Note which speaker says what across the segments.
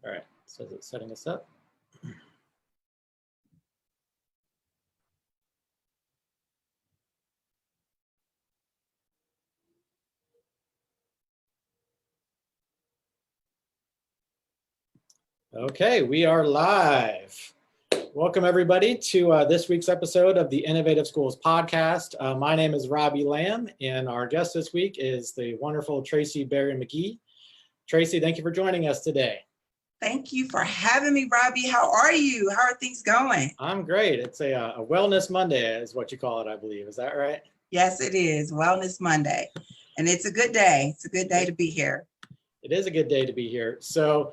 Speaker 1: All right, so is it setting us up? Okay, we are live. Welcome everybody to this week's episode of the Innovative Schools podcast. My name is Robbie Lamb, and our guest this week is the wonderful Tracie Berry-McGhee. Tracie, thank you for joining us today.
Speaker 2: Thank you for having me, Robbie. How are you? How are things going?
Speaker 1: I'm great. It's a Wellness Monday is what you call it, I believe. Is that right?
Speaker 2: Yes, it is. Wellness Monday. And it's a good day. It's a good day to be here.
Speaker 1: It is a good day to be here. So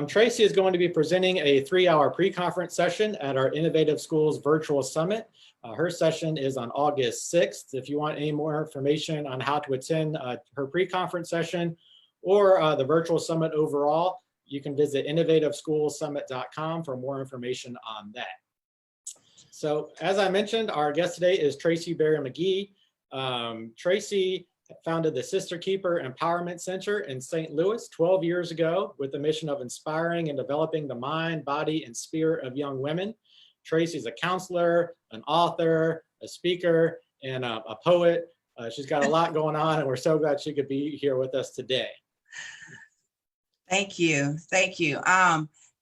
Speaker 1: Tracie is going to be presenting a 3-hour pre-conference session at our Innovative Schools Virtual Summit. Her session is on August 6th. If you want any more information on how to attend her pre-conference session or the virtual summit overall, you can visit innovativeschoolsummit.com for more information on that. So as I mentioned, our guest today is Tracie Berry-McGhee. Tracie founded the Sister Keeper Empowerment Center in St. Louis 12 years ago with the mission of inspiring and developing the mind, body, and spirit of young women. Tracie's a counselor, an author, a speaker, and a poet. She's got a lot going on, and we're so glad she could be here with us today.
Speaker 2: Thank you. Thank you.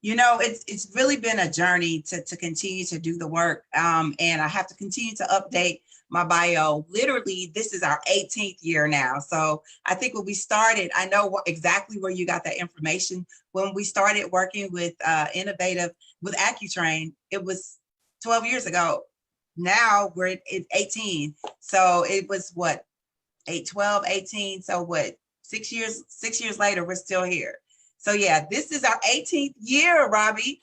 Speaker 2: You know, it's really been a journey to continue to do the work. And I have to continue to update my bio. Literally, this is our 18th year now. So I think when we started, I know exactly where you got that information. When we started working with with AccuTrain, it was 12 years ago. Now we're at 18. So it was what, 12, 18. So what, 6 years later, we're still here. So yeah, this is our 18th year, Robbie.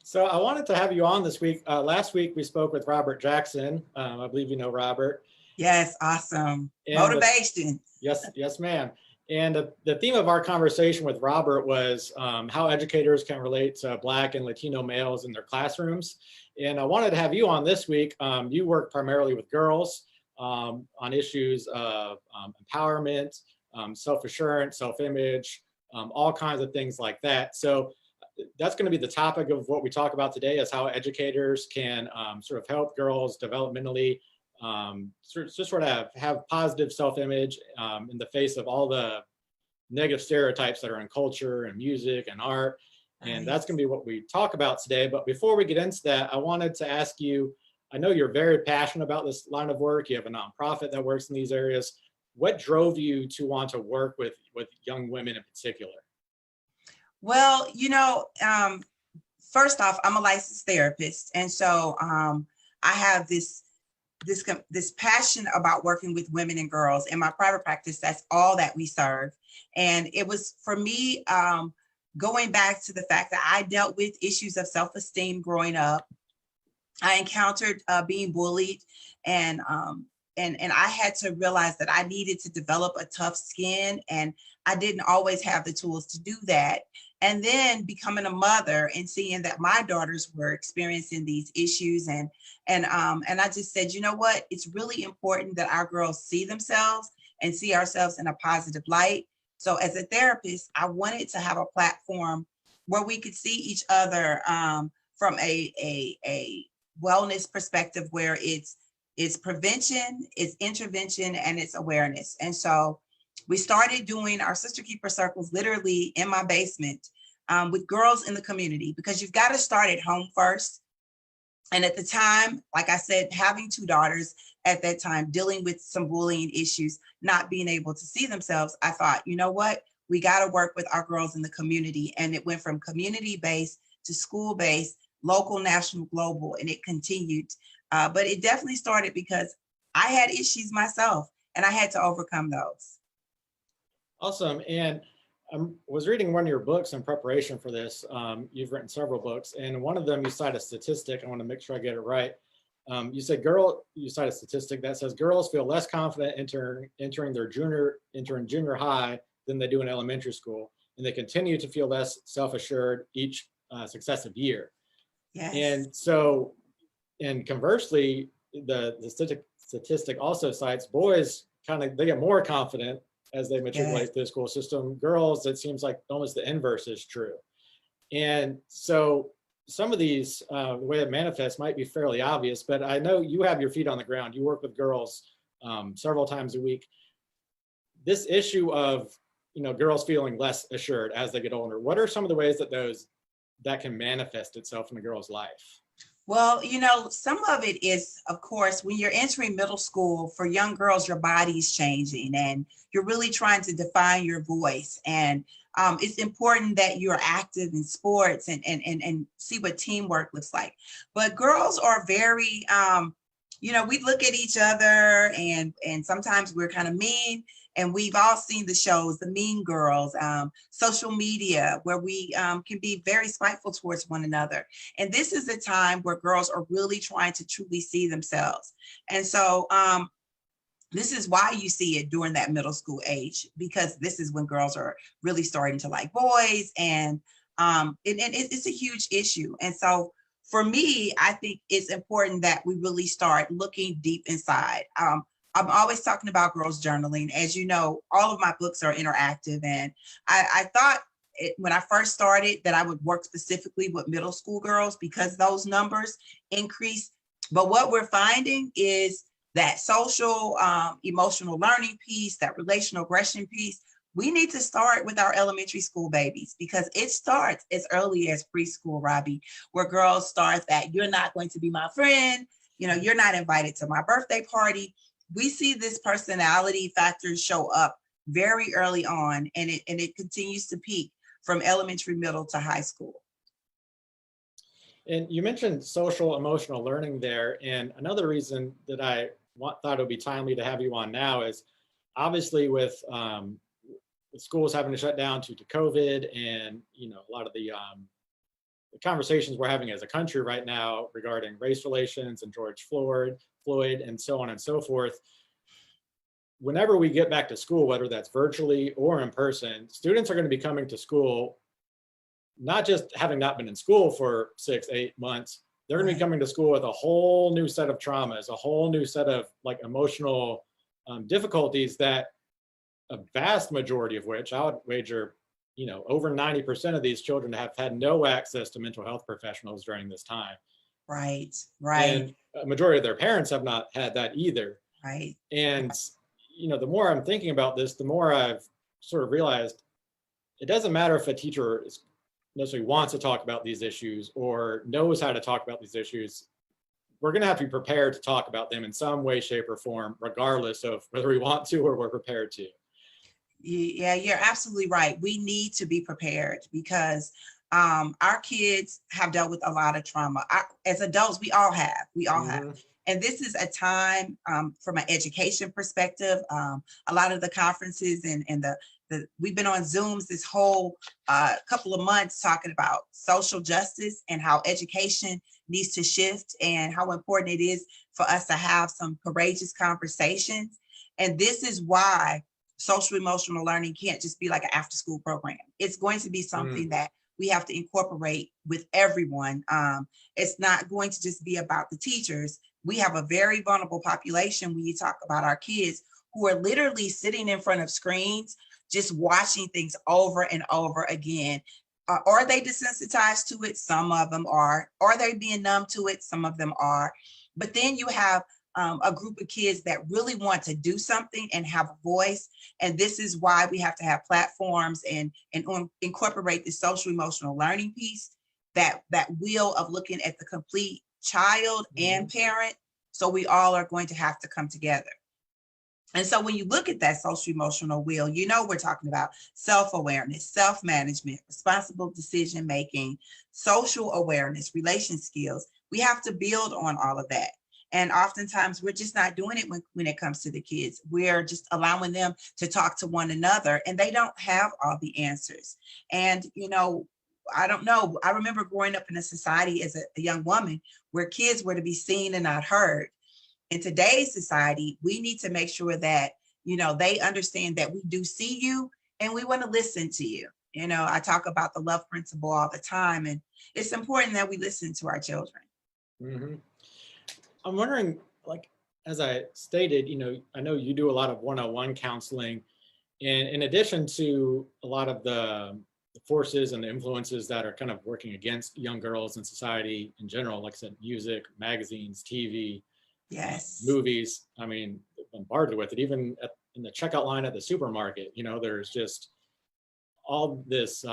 Speaker 1: So I wanted to have you on this week. Last week, we spoke with Robert Jackson. I believe you know Robert.
Speaker 2: Yes, awesome.
Speaker 1: And
Speaker 2: motivation.
Speaker 1: Yes, ma'am. And the theme of our conversation with Robert was how educators can relate to Black and Latino males in their classrooms. And I wanted to have you on this week. You work primarily with girls on issues of empowerment, self-assurance, self-image, all kinds of things like that. So that's going to be the topic of what we talk about today, is how educators can sort of help girls developmentally sort of have positive self-image in the face of all the negative stereotypes that are in culture and music and art. And that's going to be what we talk about today. But before we get into that, I wanted to ask you, I know you're very passionate about this line of work. You have a nonprofit that works in these areas. What drove you to want to work with young women in particular?
Speaker 2: Well, you know, first off, I'm a licensed therapist. And so I have this passion about working with women and girls. In my private practice, that's all that we serve. And it was, for me, going back to the fact that I dealt with issues of self-esteem growing up. I encountered being bullied, and I had to realize that I needed to develop a tough skin, and I didn't always have the tools to do that. And then becoming a mother and seeing that my daughters were experiencing these issues, and I just said, you know what? It's really important that our girls see themselves and see ourselves in a positive light. So as a therapist, I wanted to have a platform where we could see each other from a wellness perspective, where it's prevention, it's intervention, and it's awareness. And so we started doing our Sister Keeper circles literally in my basement with girls in the community, because you've got to start at home first. And at the time, like I said, having 2 daughters at that time, dealing with some bullying issues, not being able to see themselves, I thought, you know what? We got to work with our girls in the community. And it went from community-based to school-based, local, national, global, and it continued. But it definitely started because I had issues myself, and I had to overcome those.
Speaker 1: Awesome. And I was reading one of your books in preparation for this. You've written several books, and one of them you cite a statistic. I want to make sure I get it right. You cite a statistic that says girls feel less confident entering junior high than they do in elementary school, and they continue to feel less self-assured each successive year.
Speaker 2: Yes.
Speaker 1: And so, and conversely, the statistic also cites boys they get more confident as they
Speaker 2: Yes.
Speaker 1: matriculate through the school system. Girls, it seems like almost the inverse is true. And so some of these, the way it manifests might be fairly obvious, but I know you have your feet on the ground. You work with girls several times a week. This issue of, girls feeling less assured as they get older, what are some of the ways that can manifest itself in a girl's life?
Speaker 2: Well, some of it is, of course, when you're entering middle school, for young girls, your body's changing and you're really trying to define your voice. And it's important that you're active in sports and see what teamwork looks like. But girls are very, we look at each other and sometimes we're kind of mean. And we've all seen the shows, the Mean Girls, social media, where we can be very spiteful towards one another. And this is a time where girls are really trying to truly see themselves. And so this is why you see it during that middle school age, because this is when girls are really starting to like boys. And it's a huge issue. And so for me, I think it's important that we really start looking deep inside. I'm always talking about girls journaling. As you know, all of my books are interactive. And I thought when I first started that I would work specifically with middle school girls because those numbers increase. But what we're finding is that social emotional learning piece, that relational aggression piece, we need to start with our elementary school babies because it starts as early as preschool, Robbie, where girls start that you're not going to be my friend. You're not invited to my birthday party. We see this personality factors show up very early on, and it continues to peak from elementary, middle to high school.
Speaker 1: And you mentioned social emotional learning there. And another reason that I thought it would be timely to have you on now is obviously with schools having to shut down due to COVID and, a lot of the conversations we're having as a country right now regarding race relations and George Floyd and so on and so forth. Whenever we get back to school, whether that's virtually or in person, students are going to be coming to school, not just having not been in school for 6-8 months, they're going to be coming to school with a whole new set of traumas, a whole new set of like emotional difficulties that a vast majority of which I would wager, over 90% of these children have had no access to mental health professionals during this time.
Speaker 2: Right.
Speaker 1: And a majority of their parents have not had that either.
Speaker 2: Right.
Speaker 1: And, the more I'm thinking about this, the more I've sort of realized it doesn't matter if a teacher necessarily wants to talk about these issues or knows how to talk about these issues. We're going to have to be prepared to talk about them in some way, shape, or form, regardless of whether we want to or we're prepared to.
Speaker 2: Yeah, you're absolutely right. We need to be prepared because our kids have dealt with a lot of trauma. As adults, we all have. And this is a time from an education perspective. A lot of the conferences and we've been on Zooms this whole couple of months talking about social justice and how education needs to shift and how important it is for us to have some courageous conversations. And this is why social emotional learning can't just be like an after school program. It's going to be something that we have to incorporate with everyone. It's not going to just be about the teachers. We have a very vulnerable population when you talk about our kids who are literally sitting in front of screens, just watching things over and over again. Are they desensitized to it? Some of them are. Are they being numb to it? Some of them are. But then you have a group of kids that really want to do something and have a voice. And this is why we have to have platforms and incorporate the social emotional learning piece, that wheel of looking at the complete child and parent. So we all are going to have to come together. And so when you look at that social emotional wheel, we're talking about self-awareness, self-management, responsible decision-making, social awareness, relation skills. We have to build on all of that. And oftentimes we're just not doing it when it comes to the kids. We're just allowing them to talk to one another and they don't have all the answers. And, I don't know. I remember growing up in a society as a young woman where kids were to be seen and not heard. In today's society, we need to make sure that, they understand that we do see you and we want to listen to you. I talk about the love principle all the time, and it's important that we listen to our children.
Speaker 1: Mm-hmm. I'm wondering, like, as I stated, I know you do a lot of one-on-one counseling. And in addition to a lot of the forces and the influences that are kind of working against young girls in society in general, like I said, music, magazines, TV,
Speaker 2: Yes.
Speaker 1: movies, I mean, bombarded with it. Even in the checkout line at the supermarket, there's just all this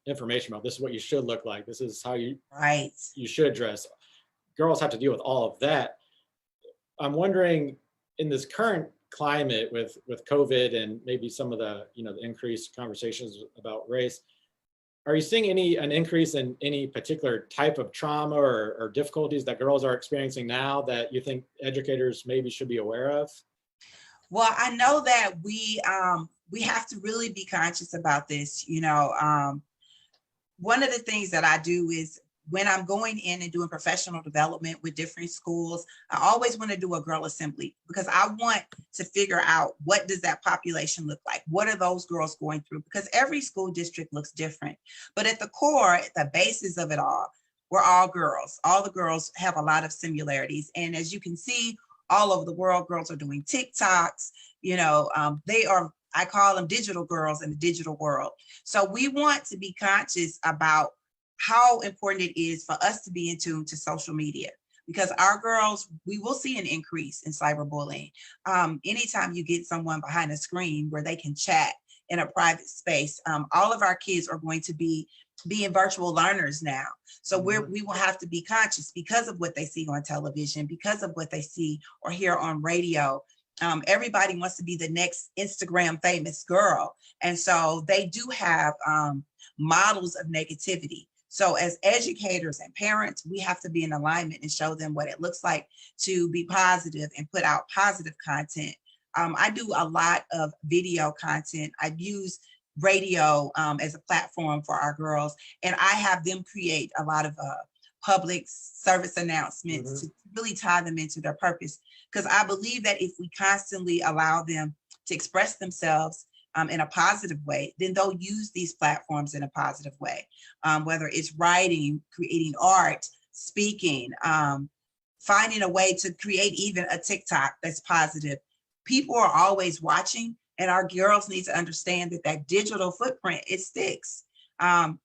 Speaker 1: information about this is what you should look like. This is how
Speaker 2: Right.
Speaker 1: you should dress. Girls have to deal with all of that. I'm wondering, in this current climate with COVID and maybe some of the the increased conversations about race, are you seeing an increase in any particular type of trauma or difficulties that girls are experiencing now that you think educators maybe should be aware of?
Speaker 2: Well, I know that we have to really be conscious about this. One of the things that I do is when I'm going in and doing professional development with different schools, I always want to do a girl assembly because I want to figure out what does that population look like? What are those girls going through? Because every school district looks different. But at the core, at the basis of it all, we're all girls. All the girls have a lot of similarities. And as you can see, all over the world, girls are doing TikToks. They are, I call them digital girls in the digital world. So we want to be conscious about how important it is for us to be in tune to social media, because our girls, we will see an increase in cyberbullying. Anytime you get someone behind a screen where they can chat in a private space, all of our kids are going to be being virtual learners now. So we will have to be conscious because of what they see on television, because of what they see or hear on radio. Everybody wants to be the next Instagram famous girl. And so they do have models of negativity. So as educators and parents, we have to be in alignment and show them what it looks like to be positive and put out positive content. I do a lot of video content. I use radio as a platform for our girls, and I have them create a lot of public service announcements to really tie them into their purpose. Because I believe that if we constantly allow them to express themselves in a positive way, then they'll use these platforms in a positive way, whether it's writing, creating art, speaking, finding a way to create even a TikTok that's positive. People are always watching, and our girls need to understand that digital footprint, it sticks. And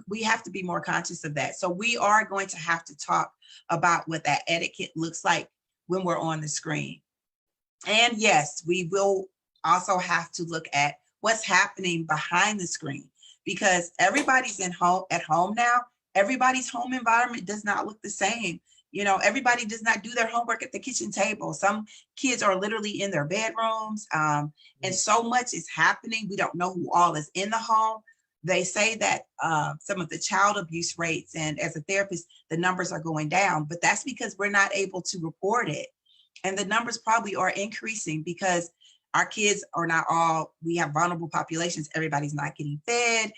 Speaker 2: we have to be more conscious of that. So we are going to have to talk about what that etiquette looks like when we're on the screen. And yes, we will also have to look at what's happening behind the screen, because everybody's at home now. Everybody's home environment does not look the same. Everybody does not do their homework at the kitchen table. Some kids are literally in their bedrooms, and so much is happening. We don't know who all is in the home. They say that some of the child abuse rates, and as a therapist, the numbers are going down, but that's because we're not able to report it. And the numbers probably are increasing because our kids are not all, we have vulnerable populations. Everybody's not getting fed.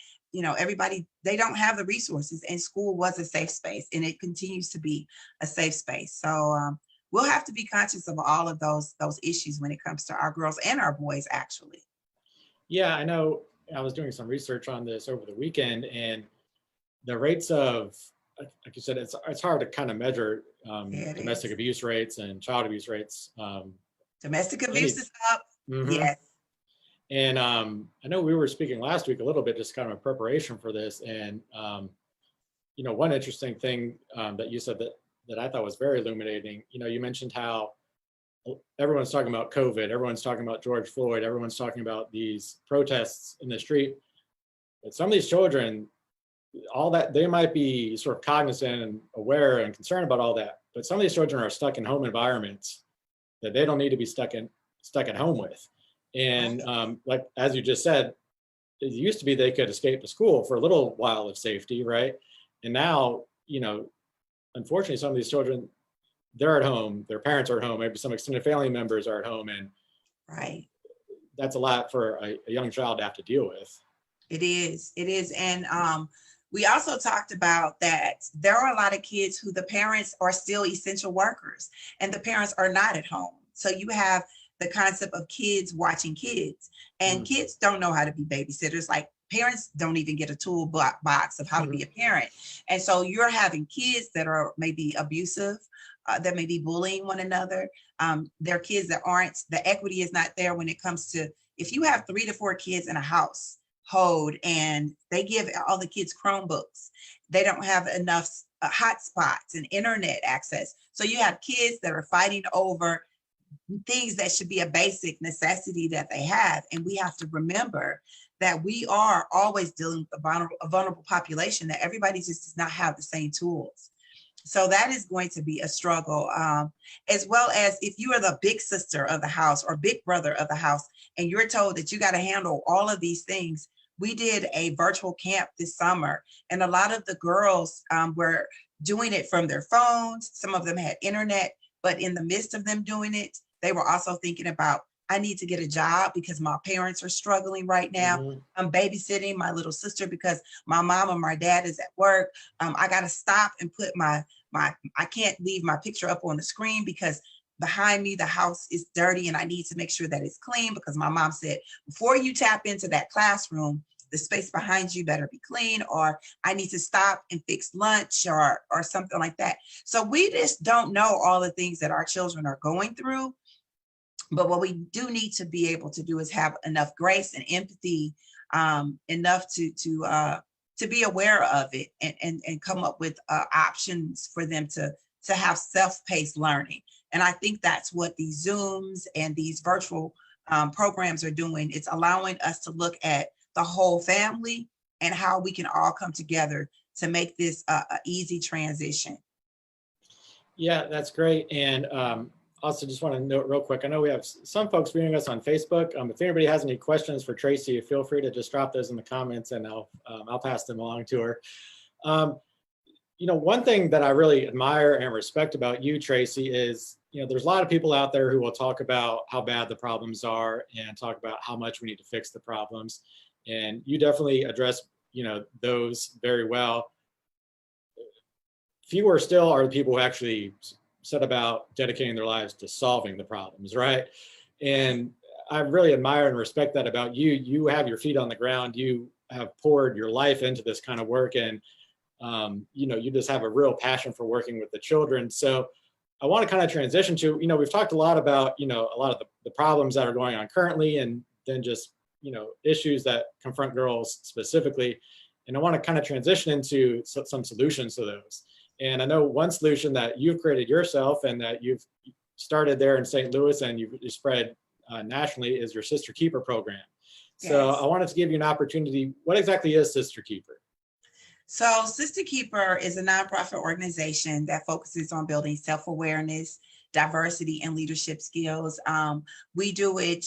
Speaker 2: Everybody, they don't have the resources, and school was a safe space, and it continues to be a safe space. So we'll have to be conscious of all of those issues when it comes to our girls and our boys, actually.
Speaker 1: Yeah, I know. I was doing some research on this over the weekend, and the rates of, like you said, it's hard to kind of measure domestic abuse rates and child abuse rates.
Speaker 2: Domestic abuse is up. Yes.
Speaker 1: And I know we were speaking last week a little bit, just kind of in preparation for this. And, one interesting thing that you said that I thought was very illuminating, you mentioned how everyone's talking about COVID, everyone's talking about George Floyd, everyone's talking about these protests in the street. But some of these children, all that, they might be sort of cognizant and aware and concerned about all that. But some of these children are stuck in home environments that they don't need to be stuck at home with. And like, as you just said, it used to be they could escape to school for a little while of safety, right? And now, unfortunately, some of these children, they're at home, their parents are at home, maybe some extended family members are at home, and that's a lot for a young child to have to deal with.
Speaker 2: It is. And we also talked about that there are a lot of kids who the parents are still essential workers, and the parents are not at home. So you have the concept of kids watching kids, and kids don't know how to be babysitters. Like, parents don't even get a toolbox of how to be a parent. And so you're having kids that are maybe abusive, that may be bullying one another. There are kids that aren't, the equity is not there when it comes to if you have 3 to 4 kids in a household and they give all the kids Chromebooks, they don't have enough hotspots and internet access. So you have kids that are fighting over things that should be a basic necessity that they have. And we have to remember that we are always dealing with a vulnerable population, that everybody just does not have the same tools. So that is going to be a struggle, as well as if you are the big sister of the house or big brother of the house, and you're told that you got to handle all of these things. We did a virtual camp this summer, and a lot of the girls were doing it from their phones. Some of them had internet, but in the midst of them doing it, they were also thinking about, I need to get a job because my parents are struggling right now.
Speaker 1: Mhm.
Speaker 2: I'm babysitting my little sister because my mom or my dad is at work. I got to stop and put I can't leave my picture up on the screen because behind me, the house is dirty and I need to make sure that it's clean because my mom said, before you tap into that classroom, the space behind you better be clean, or I need to stop and fix lunch or something like that. So we just don't know all the things that our children are going through. But what we do need to be able to do is have enough grace and empathy, enough to be aware of it and come up with options for them to have self-paced learning. And I think that's what these Zooms and these virtual programs are doing. It's allowing us to look at the whole family and how we can all come together to make this a easy transition.
Speaker 1: Yeah, that's great. And also just want to note real quick, I know we have some folks viewing us on Facebook. If anybody has any questions for Tracie, feel free to just drop those in the comments and I'll pass them along to her. One thing that I really admire and respect about you, Tracie, is, there's a lot of people out there who will talk about how bad the problems are and talk about how much we need to fix the problems. And you definitely address, those very well. Fewer still are the people who actually set about dedicating their lives to solving the problems, right? And I really admire and respect that about you. You have your feet on the ground. You have poured your life into this kind of work, and you just have a real passion for working with the children. So I want to kind of transition to, we've talked a lot about, a lot of the problems that are going on currently, and then just, issues that confront girls specifically. And I want to kind of transition into some solutions to those. And I know one solution that you've created yourself and that you've started there in St. Louis and you've spread nationally is your Sister Keeper program. So
Speaker 2: Yes.
Speaker 1: I wanted to give you an opportunity. What exactly is Sister Keeper?
Speaker 2: So Sister Keeper is a nonprofit organization that focuses on building self-awareness, diversity, and leadership skills. We do it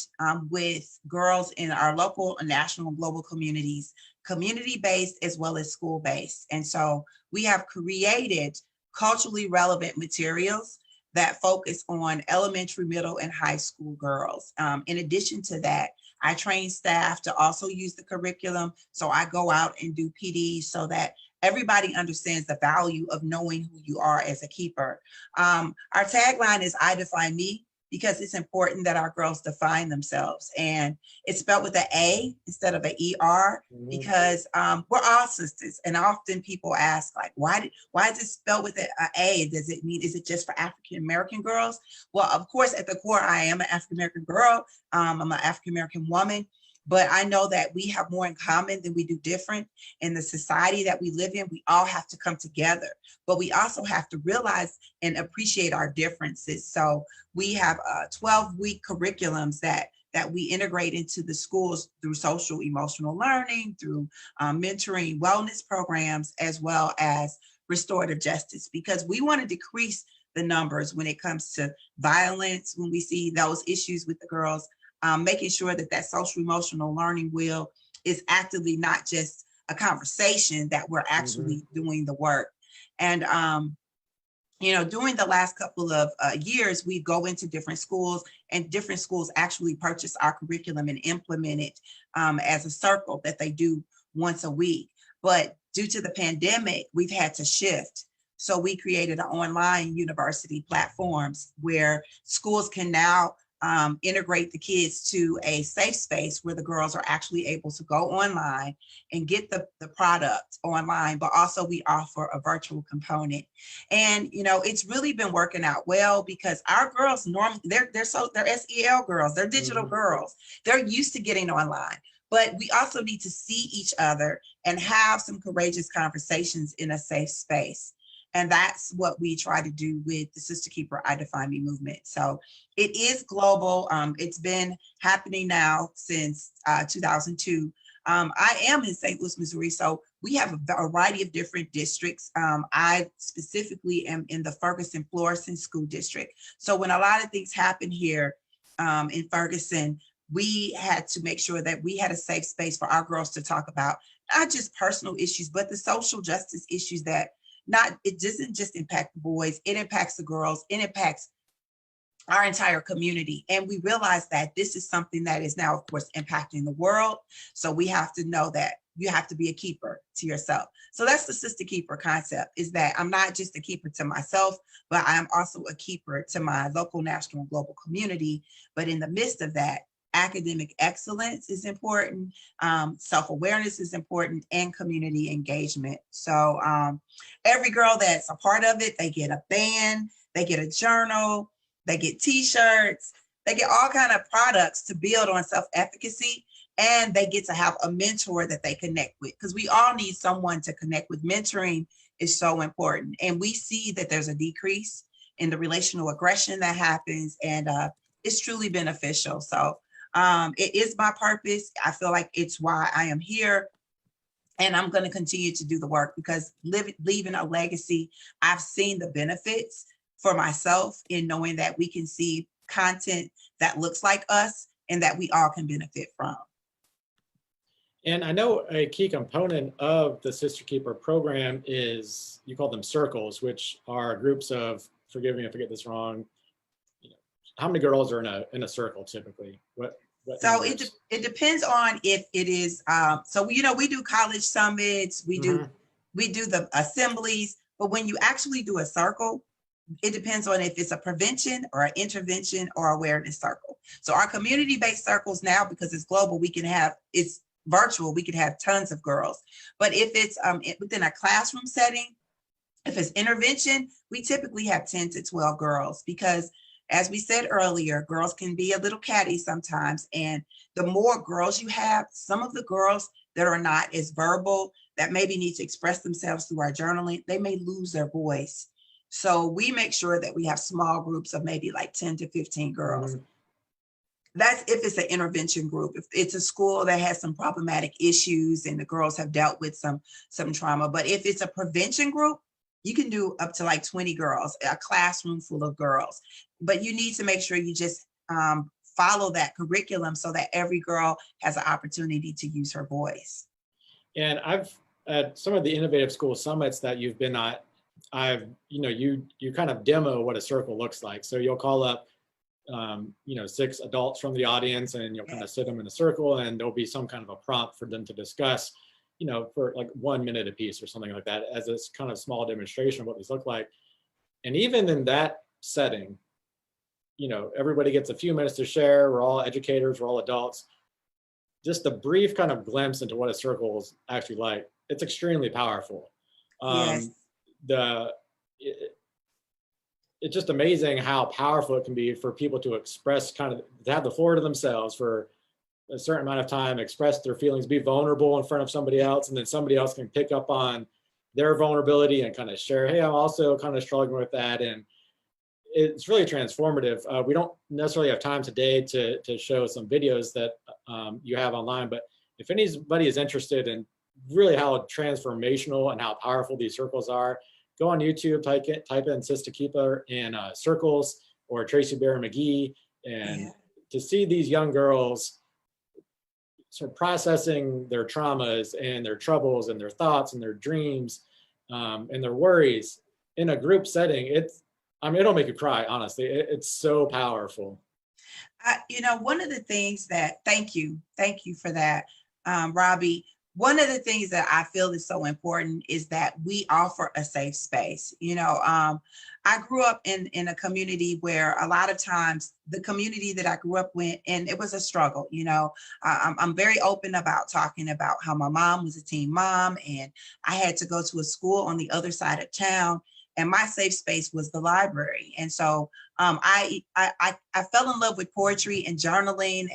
Speaker 2: with girls in our local, national, and global communities, community-based as well as school-based. And so we have created culturally relevant materials that focus on elementary, middle, and high school girls. In addition to that, I train staff to also use the curriculum. So I go out and do PD so that everybody understands the value of knowing who you are as a keeper. Our tagline is I define me, because it's important that our girls define themselves. And it's spelled with an A instead of an ER, because we're all sisters. And often people ask, like, why is it spelled with an A? Does it mean, is it just for African-American girls? Well, of course, at the core, I am an African-American girl. I'm an African-American woman. But I know that we have more in common than we do different. In the society that we live in, we all have to come together, but we also have to realize and appreciate our differences. So we have 12-week curriculums that we integrate into the schools through social emotional learning, through mentoring, wellness programs, as well as restorative justice, because we want to decrease the numbers when it comes to violence, when we see those issues with the girls. Making sure that social emotional learning wheel is actively not just a conversation, that we're actually doing the work. And, during the last couple of years, we go into different schools, and different schools actually purchase our curriculum and implement it as a circle that they do once a week. But due to the pandemic, we've had to shift. So we created an online university platforms where schools can now integrate the kids to a safe space where the girls are actually able to go online and get the product online, but also we offer a virtual component. And it's really been working out well because our girls normally they're SEL girls, they're digital girls, they're used to getting online. But we also need to see each other and have some courageous conversations in a safe space. And that's what we try to do with the Sister Keeper I Define Me movement. So it is global. It's been happening now since 2002. I am in St. Louis, Missouri, so we have a variety of different districts. I specifically am in the Ferguson-Florissant School District. So when a lot of things happen here in Ferguson, we had to make sure that we had a safe space for our girls to talk about, not just personal issues, but the social justice issues that it doesn't just impact the boys, it impacts the girls, it impacts our entire community. And we realize that this is something that is now, of course, impacting the world. So we have to know that you have to be a keeper to yourself. So that's the Sister Keeper concept, is that I'm not just a keeper to myself, but I'm also a keeper to my local, national, and global community. But in the midst of that, academic excellence is important, self-awareness is important, and community engagement. So every girl that's a part of it, they get a band, they get a journal, they get t-shirts, they get all kind of products to build on self-efficacy, and they get to have a mentor that they connect with, because we all need someone to connect with. Mentoring is so important. And we see that there's a decrease in the relational aggression that happens, and it's truly beneficial. So it is my purpose. I feel like it's why I am here. And I'm going to continue to do the work because leaving a legacy, I've seen the benefits for myself in knowing that we can see content that looks like us and that we all can benefit from.
Speaker 1: And I know a key component of the Sister Keeper program is, you call them circles, which are groups of, forgive me if I get this wrong, how many girls are in a circle typically? What
Speaker 2: so it depends on if it is, so we do college summits, we do the assemblies, but when you actually do a circle, it depends on if it's a prevention or an intervention or awareness circle. So our community-based circles now, because it's global, it's virtual, we can have tons of girls. But if it's within a classroom setting, if it's intervention, we typically have 10 to 12 girls, because as we said earlier, girls can be a little catty sometimes. And the more girls you have, some of the girls that are not as verbal, that maybe need to express themselves through our journaling, they may lose their voice. So we make sure that we have small groups of maybe like 10 to 15 girls. That's if it's an intervention group. If it's a school that has some problematic issues and the girls have dealt with some trauma. But if it's a prevention group, you can do up to like 20 girls, a classroom full of girls. But you need to make sure you just follow that curriculum so that every girl has an opportunity to use her voice.
Speaker 1: And I've at some of the innovative school summits that you've been at, you kind of demo what a circle looks like. So you'll call up 6 adults from the audience, and you'll kind of sit them in a circle, and there'll be some kind of a prompt for them to discuss, for like 1 minute a piece or something like that, as this kind of small demonstration of what these look like. And even in that setting, everybody gets a few minutes to share. We're all educators, we're all adults. Just a brief kind of glimpse into what a circle is actually like. It's extremely powerful.
Speaker 2: Yes.
Speaker 1: It's just amazing how powerful it can be for people to express, to have the floor to themselves for a certain amount of time, express their feelings, be vulnerable in front of somebody else, and then somebody else can pick up on their vulnerability and kind of share, hey, I'm also kind of struggling with that. And it's really transformative. We don't necessarily have time today to show some videos that you have online, but if anybody is interested in really how transformational and how powerful these circles are, go on YouTube, type in Sister Keeper in circles or Tracie Berry-McGhee, and to see these young girls sort of processing their traumas and their troubles and their thoughts and their dreams and their worries in a group setting, it'll make you cry, honestly. It's so powerful.
Speaker 2: One of the things that, thank you for that, Robbie. One of the things that I feel is so important is that we offer a safe space. I grew up in a community where a lot of times the community that I grew up with, and it was a struggle. I'm very open about talking about how my mom was a teen mom, and I had to go to a school on the other side of town, and my safe space was the library. And so I fell in love with poetry and journaling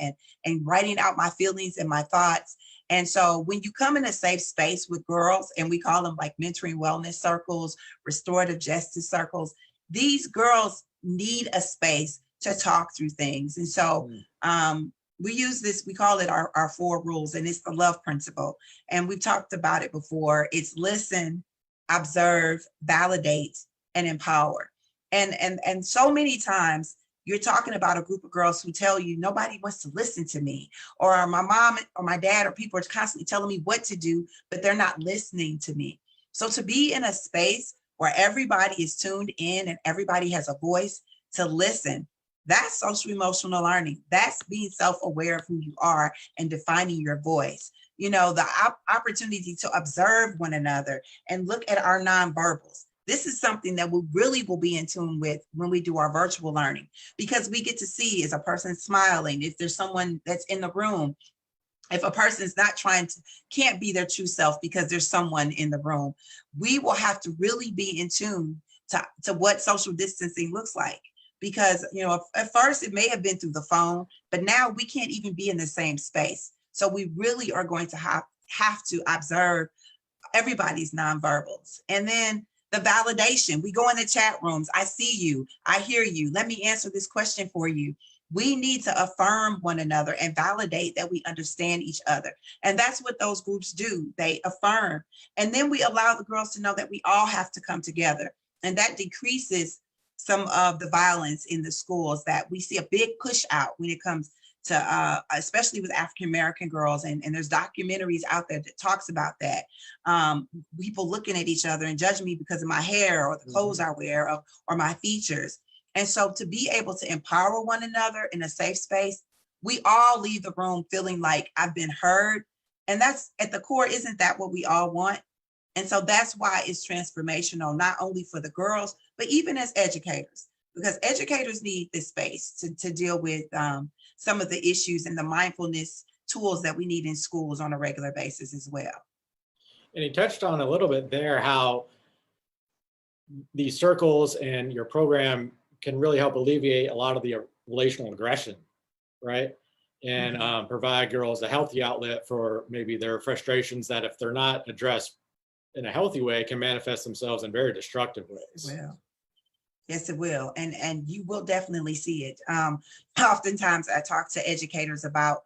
Speaker 2: and writing out my feelings and my thoughts. And so when you come in a safe space with girls, and we call them like mentoring wellness circles, restorative justice circles, these girls need a space to talk through things. And so we use this, we call it our 4 rules, and it's the love principle. And we've talked about it before. It's listen, observe, validate, and empower. And so many times you're talking about a group of girls who tell you nobody wants to listen to me, or my mom or my dad or people are constantly telling me what to do, but they're not listening to me. So to be in a space where everybody is tuned in and everybody has a voice to listen, that's social emotional learning. That's being self-aware of who you are and defining your voice. The opportunity to observe one another and look at our nonverbals. This is something that we really will be in tune with when we do our virtual learning, because we get to see, is a person smiling, if there's someone that's in the room, if a person's not can't be their true self because there's someone in the room. We will have to really be in tune to what social distancing looks like. Because, at first it may have been through the phone, but now we can't even be in the same space. So we really are going to have to observe everybody's nonverbals. And then the validation. We go in the chat rooms. I see you. I hear you. Let me answer this question for you. We need to affirm one another and validate that we understand each other. And that's what those groups do. They affirm. And then we allow the girls to know that we all have to come together. And that decreases some of the violence in the schools that we see a big push out when it comes to, especially with African-American girls. And there's documentaries out there that talks about that. People looking at each other and judging me because of my hair or the clothes I wear or my features. And so to be able to empower one another in a safe space, we all leave the room feeling like I've been heard. And that's at the core, isn't that what we all want? And so that's why it's transformational, not only for the girls, but even as educators, because educators need this space to deal with some of the issues and the mindfulness tools that we need in schools on a regular basis as well.
Speaker 1: And you touched on a little bit there how these circles and your program can really help alleviate a lot of the relational aggression, right? And provide girls a healthy outlet for maybe their frustrations that, if they're not addressed in a healthy way, can manifest themselves in very destructive ways.
Speaker 2: Well, yes, it will. And you will definitely see it. Oftentimes I talk to educators about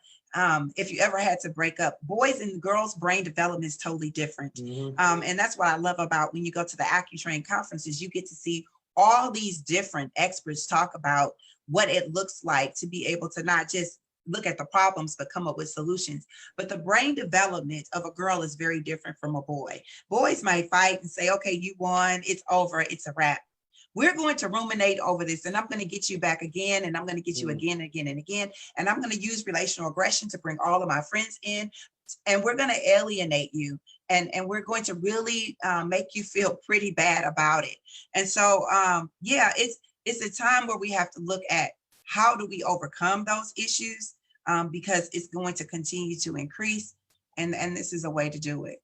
Speaker 2: if you ever had to break up, boys and girls' brain development is totally different. And that's what I love about when you go to the AccuTrain conferences, you get to see all these different experts talk about what it looks like to be able to not just look at the problems, but come up with solutions. But the brain development of a girl is very different from a boy. Boys might fight and say, okay, you won, it's over, it's a wrap. We're going to ruminate over this, and I'm going to get you back again, and I'm going to get you again and again and again. And I'm going to use relational aggression to bring all of my friends in, and we're going to alienate you. And we're going to really make you feel pretty bad about it. And so, yeah, it's a time where we have to look at how do we overcome those issues, because it's going to continue to increase. And this is a way to do it.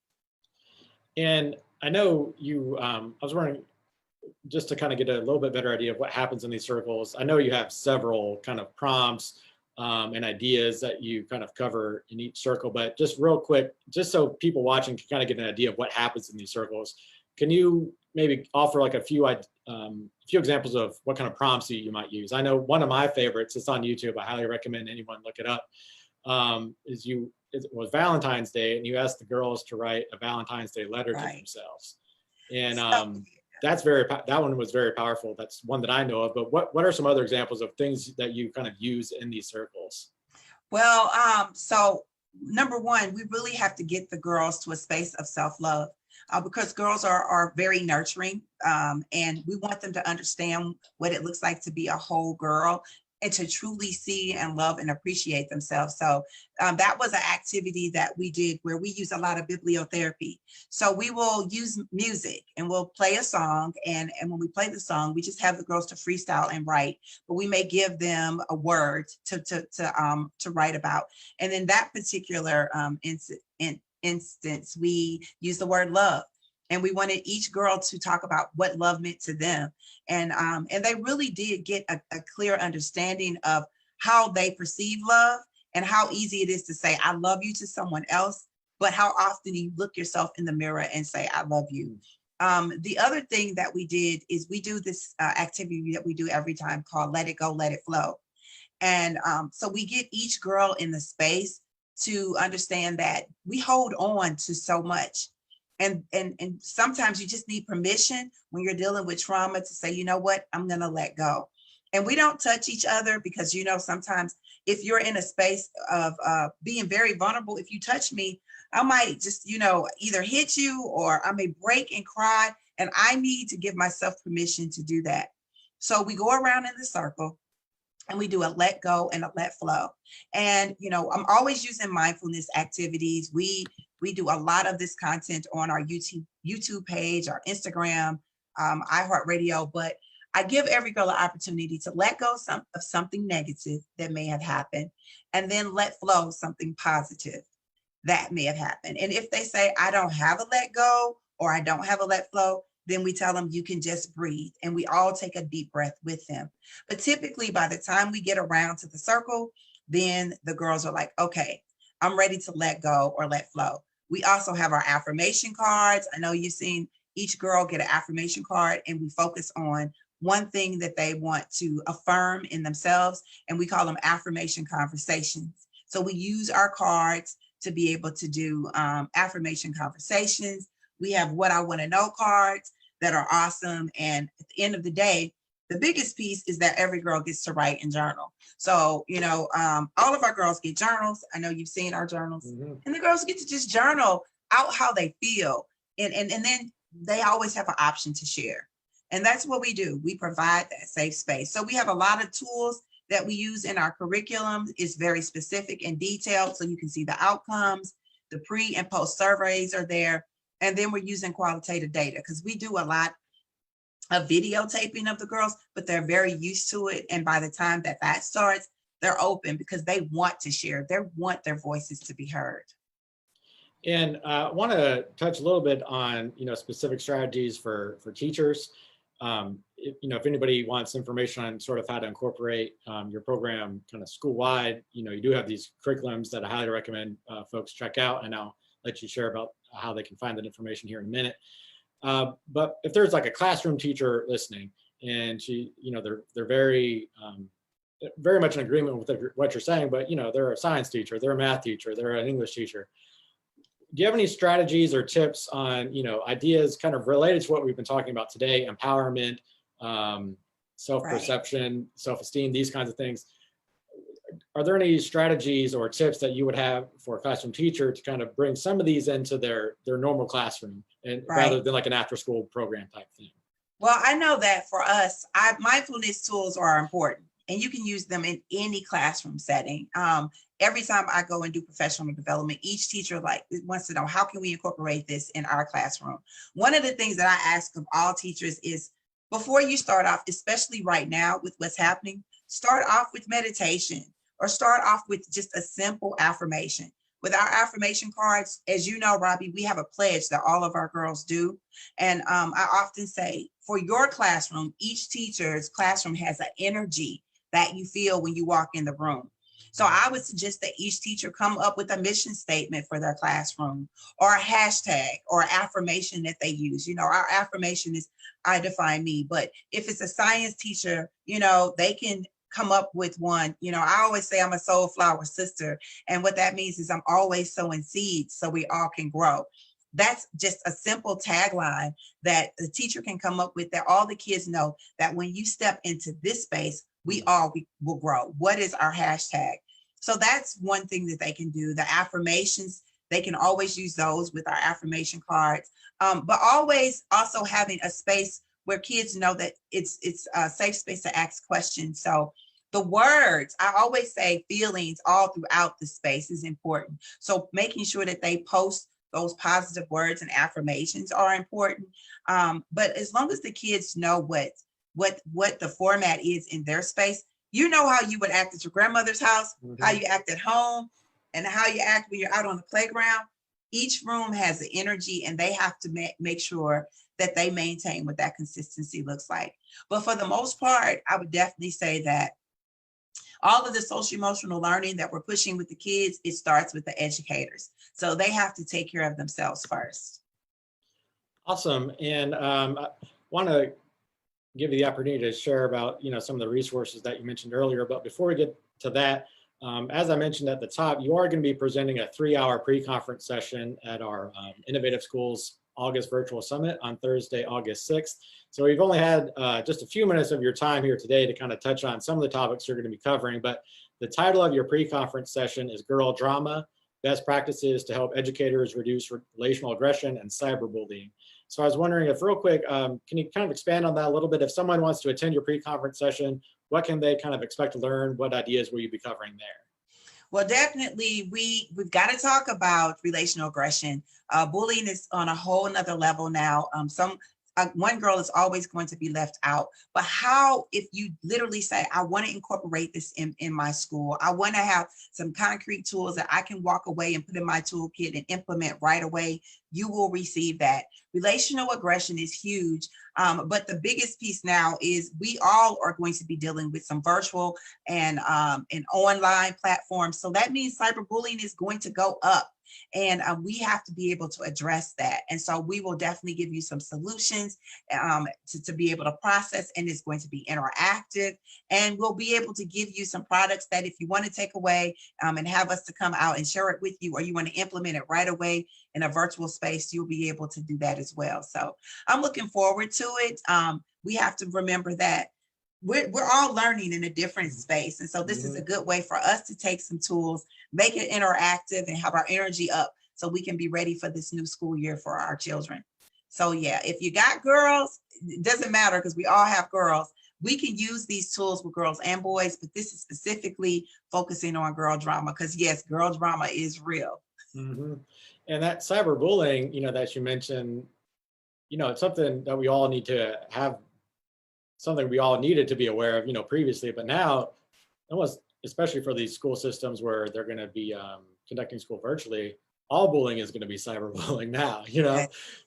Speaker 2: And
Speaker 1: I know you, I was wondering, just to kind of get a little bit better idea of what happens in these circles. I know you have several kind of prompts and ideas that you kind of cover in each circle, but just real quick, just so people watching can kind of get an idea of what happens in these circles, can you maybe offer like a few examples of what kind of prompts you might use? I know one of my favorites, it's on YouTube, I highly recommend anyone look it up, it was Valentine's Day, and you asked the girls to write a Valentine's Day letter to themselves. And that one was very powerful. That's one that I know of, but what are some other examples of things that you kind of use in these circles?
Speaker 2: Well, so number one, we really have to get the girls to a space of self-love, because girls are very nurturing, and we want them to understand what it looks like to be a whole girl. and to truly see and love and appreciate themselves. So that was an activity that we did where we use a lot of bibliotherapy. So we will use music and we'll play a song. And when we play the song, we just have the girls to freestyle and write, but we may give them a word to write about. And in that particular instance, we use the word love. And we wanted each girl to talk about what love meant to them. And they really did get a clear understanding of how they perceive love and how easy it is to say, I love you to someone else, but how often you look yourself in the mirror and say, I love you. The other thing that we did is we do this activity that we do every time called Let It Go, Let It Flow. And so we get each girl in the space to understand that we hold on to so much. And sometimes you just need permission when you're dealing with trauma to say, you know what, I'm going to let go. And we don't touch each other because, you know, sometimes if you're in a space of being very vulnerable, if you touch me, I might just, you know, either hit you or I may break and cry. And I need to give myself permission to do that. So we go around in the circle and we do a let go and a let flow. And, you know, I'm always using mindfulness activities. We do a lot of this content on our YouTube page, our Instagram, iHeartRadio, but I give every girl an opportunity to let go of something negative that may have happened, and then let flow something positive that may have happened. And if they say, I don't have a let go or I don't have a let flow, then we tell them you can just breathe. And we all take a deep breath with them. But typically by the time we get around to the circle, then the girls are like, okay, I'm ready to let go or let flow. We also have our affirmation cards. I know you've seen each girl get an affirmation card, and we focus on one thing that they want to affirm in themselves. And we call them affirmation conversations. So we use our cards to be able to do affirmation conversations. We have what I want to know cards that are awesome. And at the end of the day, the biggest piece is that every girl gets to write and journal. So, you know, all of our girls get journals. I know you've seen our journals. Mm-hmm. And the girls get to just journal out how they feel. And then they always have an option to share. And that's what we do. We provide that safe space. So we have a lot of tools that we use in our curriculum. It's very specific and detailed. So you can see the outcomes, the pre and post surveys are there. And then we're using qualitative data because we do a lot of videotaping of the girls, but they're very used to it. And by the time that starts, they're open because they want to share. They want their voices to be heard.
Speaker 1: And I want to touch a little bit on, you know, specific strategies for teachers. If anybody wants information on sort of how to incorporate your program kind of school-wide, you know, you do have these curriculums that I highly recommend folks check out, and I'll let you share about how they can find that information here in a minute. But if there's like a classroom teacher listening and she, you know, they're very much in agreement with what you're saying, but, you know, they're a science teacher, they're a math teacher, they're an English teacher. Do you have any strategies or tips on, you know, ideas kind of related to what we've been talking about today, empowerment, self-perception, right, self-esteem, these kinds of things? Are there any strategies or tips that you would have for a classroom teacher to kind of bring some of these into their normal classroom, and right, rather than like an after-school program type thing?
Speaker 2: Well, I know that for us, mindfulness tools are important, and you can use them in any classroom setting. Every time I go and do professional development, each teacher wants to know, how can we incorporate this in our classroom? One of the things that I ask of all teachers is, before you start off, especially right now with what's happening, start off with meditation or start off with just a simple affirmation. With our affirmation cards, as you know, Robbie, we have a pledge that all of our girls do. And I often say, for your classroom, each teacher's classroom has an energy that you feel when you walk in the room. So I would suggest that each teacher come up with a mission statement for their classroom, or a hashtag or affirmation that they use. You know, our affirmation is, I define me. But if it's a science teacher, you know, they can come up with one. You know, I always say I'm a soul flower sister. And what that means is I'm always sowing seeds so we all can grow. That's just a simple tagline that the teacher can come up with, that all the kids know that when you step into this space, we will grow. What is our hashtag? So that's one thing that they can do. The affirmations, they can always use those with our affirmation cards, but always also having a space where kids know that it's a safe space to ask questions. So The words, I always say feelings all throughout the space is important. So making sure that they post those positive words and affirmations are important. But as long as the kids know what the format is in their space, you know how you would act at your grandmother's house, how you act at home, and how you act when you're out on the playground. Each room has the energy, and they have to make sure that they maintain what that consistency looks like. But for the most part, I would definitely say that all of the social emotional learning that we're pushing with the kids, it starts with the educators. So they have to take care of themselves first.
Speaker 1: Awesome. And I want to give you the opportunity to share about, some of the resources that you mentioned earlier. But before we get to that, as I mentioned at the top, you are going to be presenting a 3-hour pre-conference session at our Innovative Schools August Virtual Summit on Thursday, August 6th. So we've only had just a few minutes of your time here today to kind of touch on some of the topics you're going to be covering, but the title of your pre-conference session is Girl Drama, Best Practices to Help Educators Reduce Relational Aggression and Cyberbullying. So I was wondering if real quick, can you kind of expand on that a little bit? If someone wants to attend your pre-conference session, what can they kind of expect to learn? What ideas will you be covering there?
Speaker 2: Well, definitely, we've got to talk about relational aggression. Bullying is on a whole nother level now. One girl is always going to be left out. But how, if you literally say, I want to incorporate this in my school, I want to have some concrete tools that I can walk away and put in my toolkit and implement right away, you will receive that. Relational aggression is huge. But the biggest piece now is we all are going to be dealing with some virtual and online platforms. So that means cyberbullying is going to go up. And we have to be able to address that. And so we will definitely give you some solutions to be able to process, and it's going to be interactive. And we'll be able to give you some products that if you want to take away and have us to come out and share it with you, or you want to implement it right away in a virtual space, you'll be able to do that as well. So I'm looking forward to it. We have to remember that we're all learning in a different space. And so this is a good way for us to take some tools, make it interactive, and have our energy up so we can be ready for this new school year for our children. So yeah, if you got girls, it doesn't matter because we all have girls. We can use these tools with girls and boys, but this is specifically focusing on girl drama because yes, girl drama is real.
Speaker 1: And that cyberbullying, that you mentioned, it's something that we all need to have, something we all needed to be aware of, previously, but now, almost, especially for these school systems where they're going to be conducting school virtually, all bullying is going to be cyberbullying now,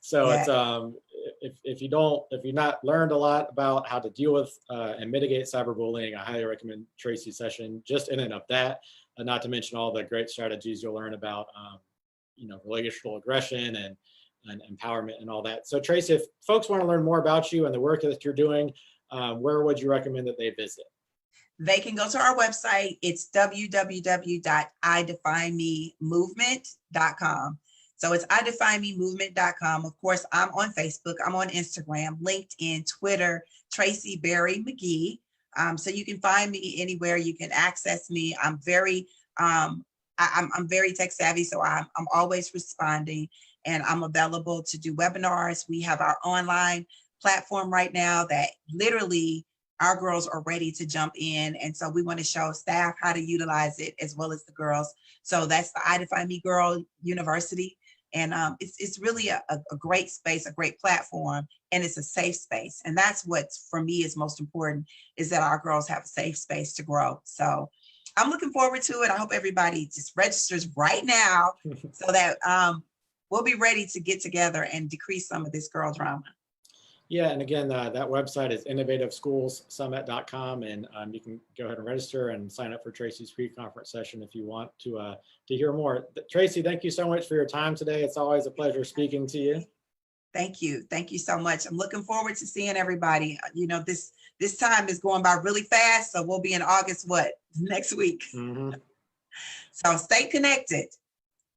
Speaker 1: So it's if you've not learned a lot about how to deal with and mitigate cyberbullying, I highly recommend Tracie's session just in and of that, not to mention all the great strategies you'll learn about, relational aggression and empowerment and all that. So Tracie, if folks want to learn more about you and the work that you're doing, where would you recommend that they visit?
Speaker 2: They can go to our website. It's www.idefinememovement.com. So it's idefinememovement.com. Of course, I'm on Facebook, I'm on Instagram, LinkedIn, Twitter, Tracie Berry-McGhee. So you can find me anywhere. You can access me. I'm very tech savvy, so I'm always responding, and I'm available to do webinars. We have our online platform right now that literally our girls are ready to jump in. And so we want to show staff how to utilize it as well as the girls. So that's the I Define Me Girl University. And it's really a great space, a great platform, and it's a safe space. And that's what for me is most important, is that our girls have a safe space to grow. So I'm looking forward to it. I hope everybody just registers right now so that we'll be ready to get together and decrease some of this girl drama.
Speaker 1: Yeah, and again, that website is innovativeschoolssummit.com, and you can go ahead and register and sign up for Tracie's pre-conference session if you want to hear more. Tracie, thank you so much for your time today. It's always a pleasure speaking to you.
Speaker 2: Thank you. Thank you so much. I'm looking forward to seeing everybody. This time is going by really fast, so we'll be in August, next week. So stay connected.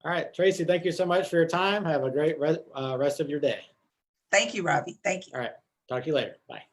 Speaker 1: All right, Tracie, thank you so much for your time. Have a great rest of your day.
Speaker 2: Thank you, Robbie. Thank you.
Speaker 1: All right. Talk to you later. Bye.